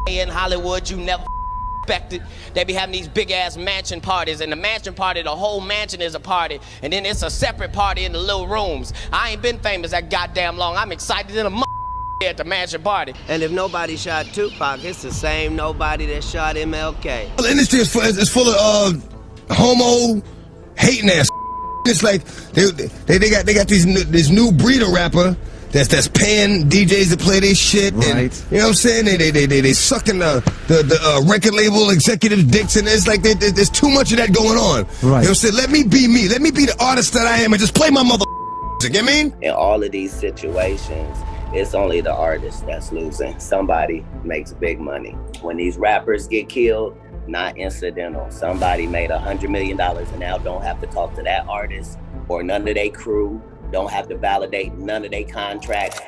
in Hollywood you never expected. They be having these big ass mansion parties, and the mansion party, the whole mansion is a party, and then it's a separate party in the little rooms. I ain't been famous that goddamn long. I'm excited in a at the mansion party. And if nobody shot Tupac, it's the same nobody that shot MLK. The industry is full of homo hating ass. It's like they got this new breed of rapper that's paying DJs to play their shit, right? And, you know what I'm saying? They sucking the record label executive dicks, and it's like there's too much of that going on. Right. You know what I'm saying? Let me be me. Let me be the artist that I am, and just play my mother. You get me? In all of these situations, it's only the artist that's losing. Somebody makes big money. When these rappers get killed, not incidental. Somebody made $100 million and now don't have to talk to that artist or none of their crew, don't have to validate none of their contracts.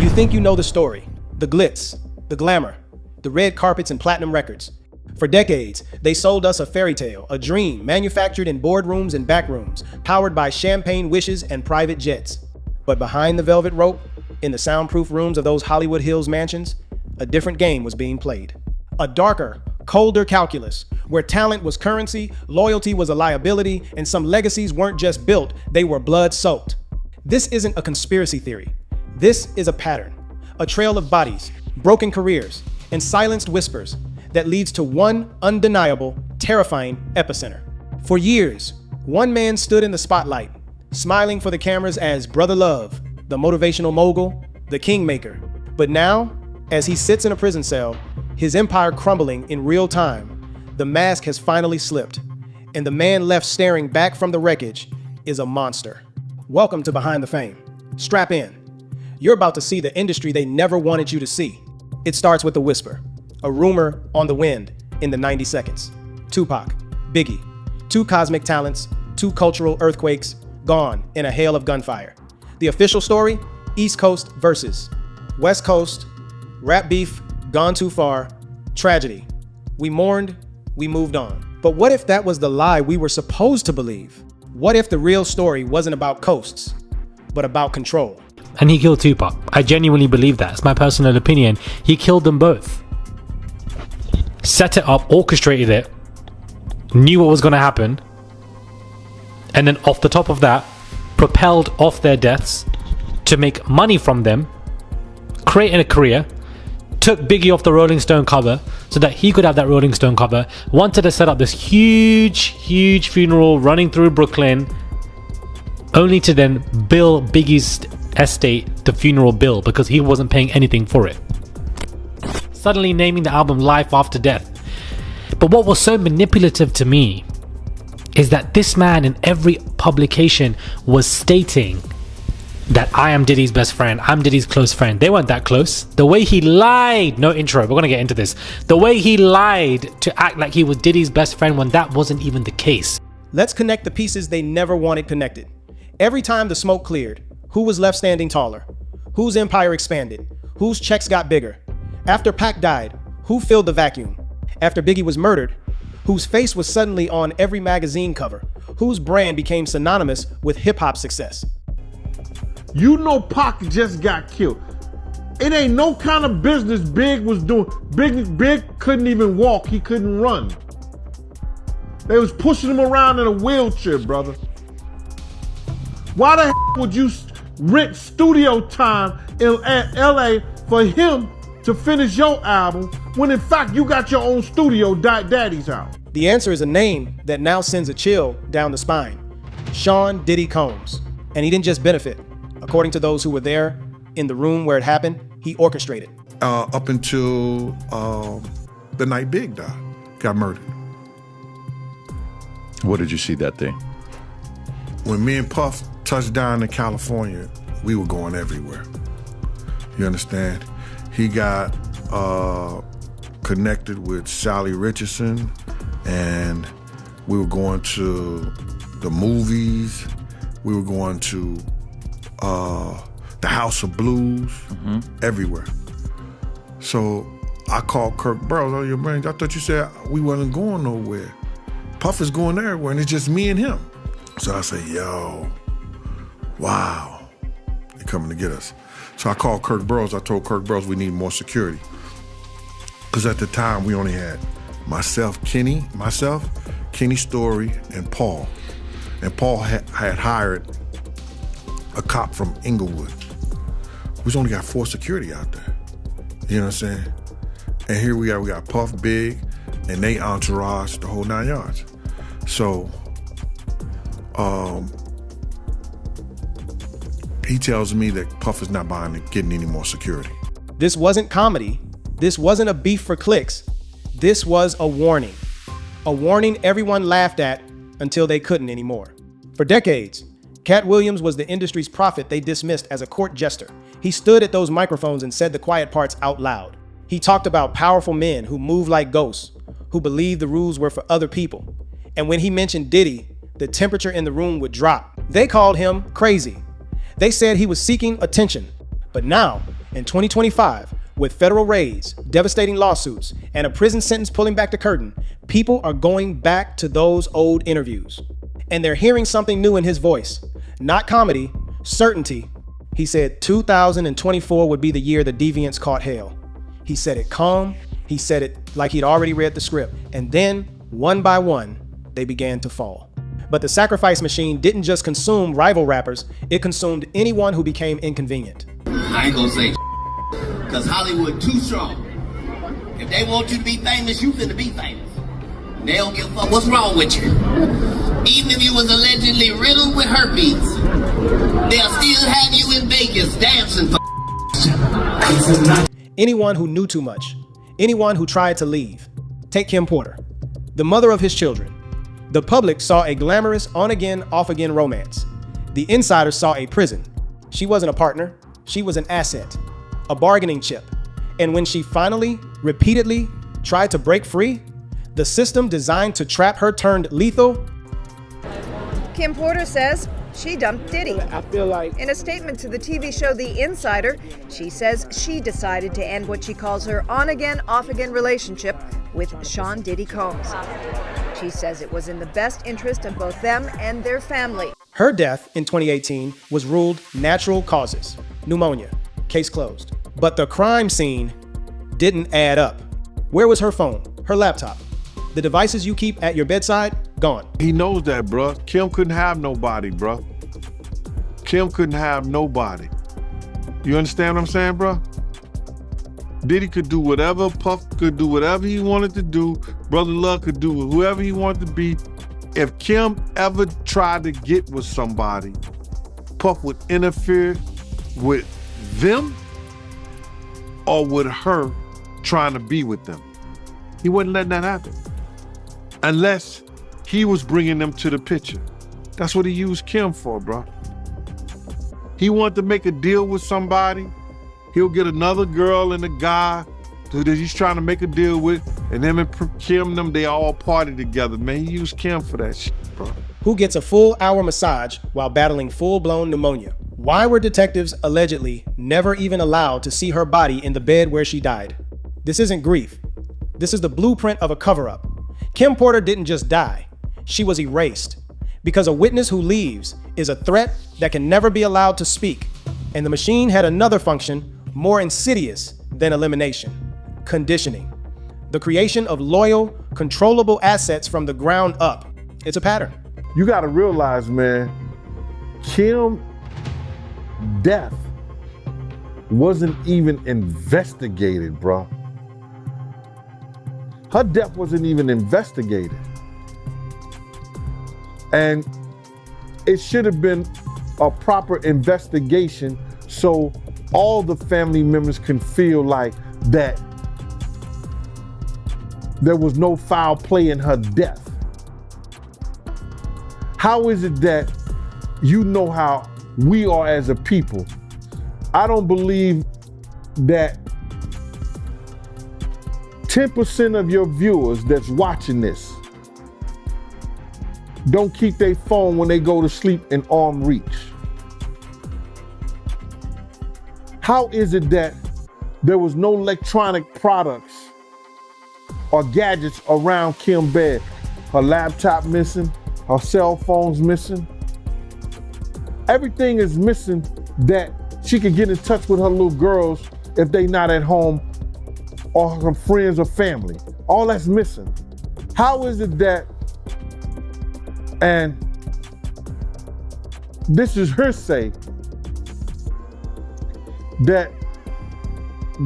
You think you know the story, the glitz, the glamour, the red carpets and platinum records. For decades, they sold us a fairy tale, a dream manufactured in boardrooms and backrooms, powered by champagne wishes and private jets. But behind the velvet rope, in the soundproof rooms of those Hollywood Hills mansions, a different game was being played. A darker, colder calculus, where talent was currency, loyalty was a liability, and some legacies weren't just built, they were blood-soaked. This isn't a conspiracy theory. This is a pattern, a trail of bodies, broken careers, and silenced whispers that leads to one undeniable, terrifying epicenter. For years, one man stood in the spotlight, smiling for the cameras as Brother Love, the motivational mogul, the kingmaker. But now, as he sits in a prison cell, his empire crumbling in real time, the mask has finally slipped, and the man left staring back from the wreckage is a monster. Welcome to Behind the Fame. Strap in. You're about to see the industry they never wanted you to see. It starts with a whisper, a rumor on the wind in the 90 seconds. Tupac, Biggie, two cosmic talents, two cultural earthquakes, gone in a hail of gunfire. The official story, East Coast versus West Coast, rap beef, gone too far, tragedy. We mourned, we moved on. But what if that was the lie we were supposed to believe? What if the real story wasn't about coasts, but about control? And he killed Tupac. I genuinely believe that. It's my personal opinion. He killed them both. Set it up, orchestrated it, knew what was going to happen, and then off the top of that, propelled off their deaths to make money from them, creating a career, took Biggie off the Rolling Stone cover so that he could have that Rolling Stone cover, wanted to set up this huge funeral running through Brooklyn, only to then bill Biggie's estate the funeral bill because he wasn't paying anything for it. Suddenly naming the album Life After Death. But what was so manipulative to me is that this man in every publication was stating that I am Diddy's best friend, I'm Diddy's close friend. They weren't that close. The way he lied, no intro, we're gonna get into this. The way he lied to act like he was Diddy's best friend when that wasn't even the case. Let's connect the pieces they never wanted connected. Every time the smoke cleared, who was left standing taller? Whose empire expanded? Whose checks got bigger? After Pac died, who filled the vacuum? After Biggie was murdered, whose face was suddenly on every magazine cover? Whose brand became synonymous with hip-hop success? You know Pac just got killed. It ain't no kind of business Big was doing. Big couldn't even walk. He couldn't run. They was pushing him around in a wheelchair, brother. Why the heck would you rent studio time in LA for him to finish your album when in fact you got your own studio, Daddy's house? The answer is a name that now sends a chill down the spine. Sean Diddy Combs. And he didn't just benefit. According to those who were there in the room where it happened, he orchestrated. Up until the night Big died, got murdered. What did you see that day? When me and Puff touched down in California, we were going everywhere. You understand? He got connected with Sally Richardson, and we were going to the movies. We were going to the House of Blues, everywhere. So I called Kirk Burroughs, oh, your man, I thought you said we wasn't going nowhere. Puff is going everywhere, and it's just me and him. So I said, yo, wow, they're coming to get us. So I called Kirk Burroughs. I told Kirk Burroughs we need more security. Because at the time, we only had myself, Kenny Story, and Paul. And Paul had hired a cop from Inglewood. We only got 4 security out there. You know what I'm saying? And here we got Puff, Big, and they entourage, the whole 9 yards. So, he tells me that Puff is not getting any more security. This wasn't comedy. This wasn't a beef for clicks. This was a warning. A warning everyone laughed at until they couldn't anymore. For decades, Katt Williams was the industry's prophet they dismissed as a court jester. He stood at those microphones and said the quiet parts out loud. He talked about powerful men who move like ghosts, who believed the rules were for other people. And when he mentioned Diddy, the temperature in the room would drop. They called him crazy. They said he was seeking attention. But now, in 2025, with federal raids, devastating lawsuits, and a prison sentence pulling back the curtain, people are going back to those old interviews. And they're hearing something new in his voice. Not comedy, certainty. He said 2024 would be the year the deviants caught hell. He said it calm. He said it like he'd already read the script. And then, one by one, they began to fall. But the sacrifice machine didn't just consume rival rappers, it consumed anyone who became inconvenient. I ain't gonna say because Hollywood too strong. If they want you to be famous, you finna be famous. They don't give a fuck what's wrong with you. Even if you was allegedly riddled with herpes, they'll still have you in Vegas dancing for anyone who knew too much, anyone who tried to leave. Take Kim Porter, the mother of his children. The public saw a glamorous on-again, off-again romance. The insiders saw a prison. She wasn't a partner. She was an asset, a bargaining chip. And when she finally, repeatedly tried to break free, the system designed to trap her turned lethal. Kim Porter says she dumped Diddy. I feel like in a statement to the TV show The Insider, she says she decided to end what she calls her on-again, off-again relationship with Sean Diddy Combs. She says it was in the best interest of both them and their family. Her death in 2018 was ruled natural causes, pneumonia, case closed. But the crime scene didn't add up. Where was her phone, her laptop? The devices you keep at your bedside, gone. He knows that, bruh. Kim couldn't have nobody, bruh. Kim couldn't have nobody. You understand what I'm saying, bruh? Diddy could do whatever, Puff could do whatever he wanted to do, Brother Love could do whoever he wanted to be. If Kim ever tried to get with somebody, Puff would interfere with them or with her trying to be with them. He wouldn't let that happen. Unless he was bringing them to the picture. That's what he used Kim for, bro. He wanted to make a deal with somebody. He'll get another girl and a guy that he's trying to make a deal with, and him and Kim, they all party together, man. He used Kim for that shit, bro. Who gets a full-hour massage while battling full-blown pneumonia? Why were detectives allegedly never even allowed to see her body in the bed where she died? This isn't grief. This is the blueprint of a cover-up. Kim Porter didn't just die. She was erased. Because a witness who leaves is a threat that can never be allowed to speak. And the machine had another function, more insidious than elimination: conditioning. The creation of loyal, controllable assets from the ground up. It's a pattern. You gotta realize, man, Kim's death wasn't even investigated, bro. Her death wasn't even investigated. And it should have been a proper investigation so all the family members can feel like that there was no foul play in her death. How is it that you know how we are as a people? I don't believe that 10% of your viewers that's watching this don't keep their phone when they go to sleep in arm reach. How is it that there was no electronic products or gadgets around Kim's bed? Her laptop missing, her cell phone's missing. Everything is missing that she could get in touch with her little girls if they not at home or some friends or family. All that's missing. How is it that, and this is her say, that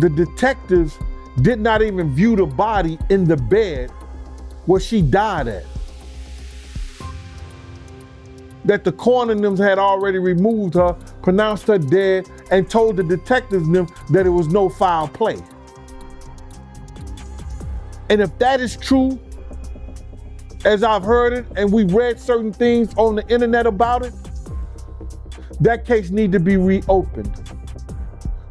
the detectives did not even view the body in the bed where she died at? That the coroner them had already removed her, pronounced her dead, and told the detectives them that it was no foul play. And if that is true, as I've heard it, and we've read certain things on the internet about it, that case need to be reopened.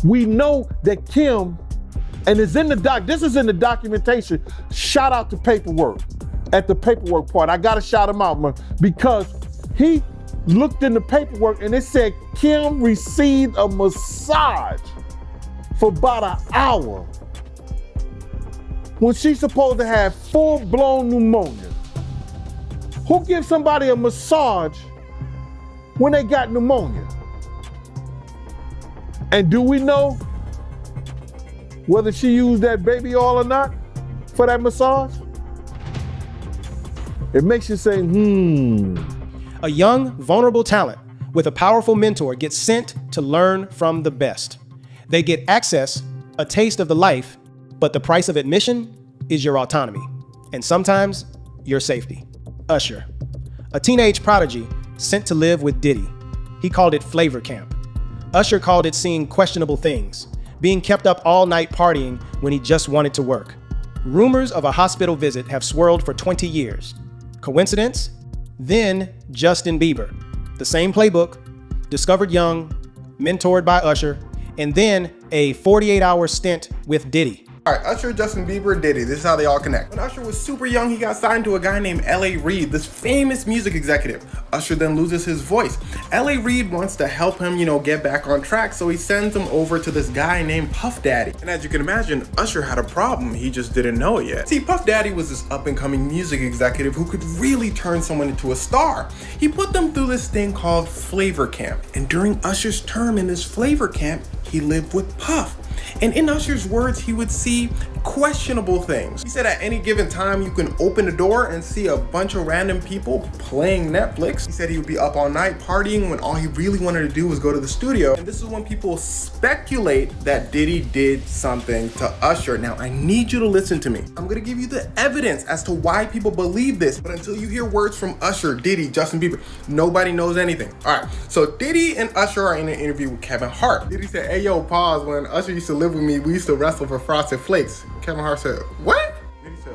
We know that Kim, and it's in the this is in the documentation. Shout out to paperwork, at the paperwork part. I gotta shout him out, man, because he looked in the paperwork and it said Kim received a massage for about an hour when she's supposed to have full-blown pneumonia. Who gives somebody a massage when they got pneumonia? And do we know whether she used that baby oil or not for that massage? It makes you say, A young, vulnerable talent with a powerful mentor gets sent to learn from the best. They get access, a taste of the life, but the price of admission is your autonomy, and sometimes your safety. Usher, a teenage prodigy sent to live with Diddy. He called it flavor camp. Usher called it seeing questionable things, being kept up all night partying when he just wanted to work. Rumors of a hospital visit have swirled for 20 years. Coincidence? Then Justin Bieber, the same playbook, discovered young, mentored by Usher, and then a 48-hour stint with Diddy. All right, Usher, Justin Bieber, Diddy. This is how they all connect. When Usher was super young, he got signed to a guy named L.A. Reid, this famous music executive. Usher then loses his voice. L.A. Reid wants to help him, get back on track, so he sends him over to this guy named Puff Daddy. And as you can imagine, Usher had a problem. He just didn't know it yet. See, Puff Daddy was this up-and-coming music executive who could really turn someone into a star. He put them through this thing called flavor camp. And during Usher's term in this flavor camp, he lived with Puff. And in Usher's words, he would see questionable things. He said at any given time, you can open the door and see a bunch of random people playing Netflix. He said he would be up all night partying when all he really wanted to do was go to the studio. And this is when people speculate that Diddy did something to Usher. Now, I need you to listen to me. I'm gonna give you the evidence as to why people believe this, but until you hear words from Usher, Diddy, Justin Bieber, nobody knows anything. All right, so Diddy and Usher are in an interview with Kevin Hart. Diddy said, "Hey, yo, pause. When Usher used to live with me, we used to wrestle for Frosted Flakes." Kevin Hart said, "What?" Diddy said,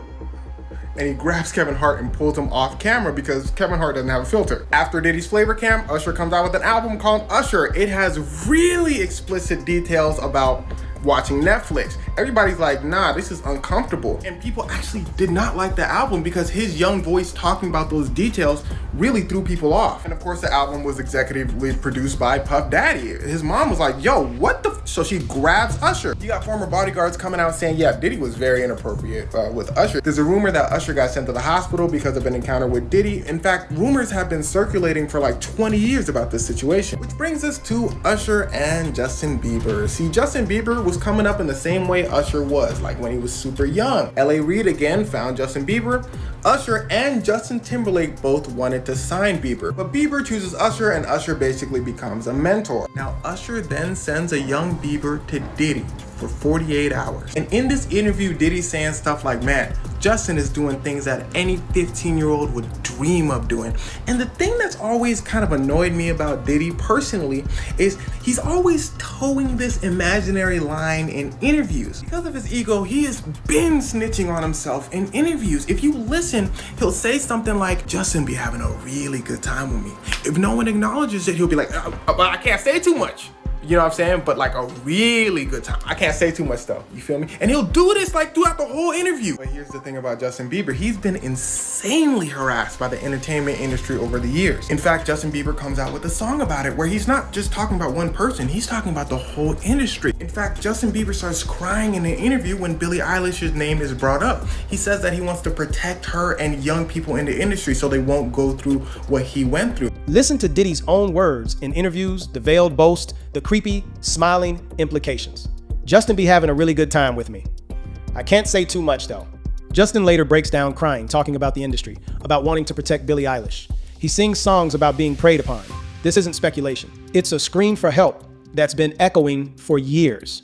and he grabs Kevin Hart and pulls him off camera because Kevin Hart doesn't have a filter. After Diddy's flavor camp, Usher comes out with an album called Usher. It has really explicit details about watching Netflix. Everybody's like, nah, this is uncomfortable. And people actually did not like the album because his young voice talking about those details really threw people off. And of course, the album was executively produced by Puff Daddy. His mom was like, yo, what the so she grabs Usher. You got former bodyguards coming out saying, yeah, Diddy was very inappropriate with Usher. There's a rumor that Usher got sent to the hospital because of an encounter with Diddy. In fact, rumors have been circulating for like 20 years about this situation. Which brings us to Usher and Justin Bieber. See, Justin Bieber was coming up in the same way Usher was, like when he was super young. L.A. Reid again found Justin Bieber. Usher and Justin Timberlake both wanted to sign Bieber, but Bieber chooses Usher and Usher basically becomes a mentor. Now, Usher then sends a young Bieber to Diddy for 48 hours. And in this interview, Diddy's saying stuff like, man, Justin is doing things that any 15-year-old would dream of doing. And the thing that's always kind of annoyed me about Diddy personally is he's always towing this imaginary line in interviews. Because of his ego, he has been snitching on himself in interviews. If you listen, he'll say something like, Justin be having a really good time with me. If no one acknowledges it, he'll be like, but I can't say too much. You know what I'm saying? But like a really good time. I can't say too much though. You feel me? And he'll do this like throughout the whole interview. But here's the thing about Justin Bieber. He's been insanely harassed by the entertainment industry over the years. In fact, Justin Bieber comes out with a song about it where he's not just talking about one person. He's talking about the whole industry. In fact, Justin Bieber starts crying in an interview when Billie Eilish's name is brought up. He says that he wants to protect her and young people in the industry so they won't go through what he went through. Listen to Diddy's own words in interviews, the veiled boast, the creepy, smiling implications. Justin be having a really good time with me. I can't say too much though. Justin later breaks down crying, talking about the industry, about wanting to protect Billie Eilish. He sings songs about being preyed upon. This isn't speculation. It's a scream for help that's been echoing for years.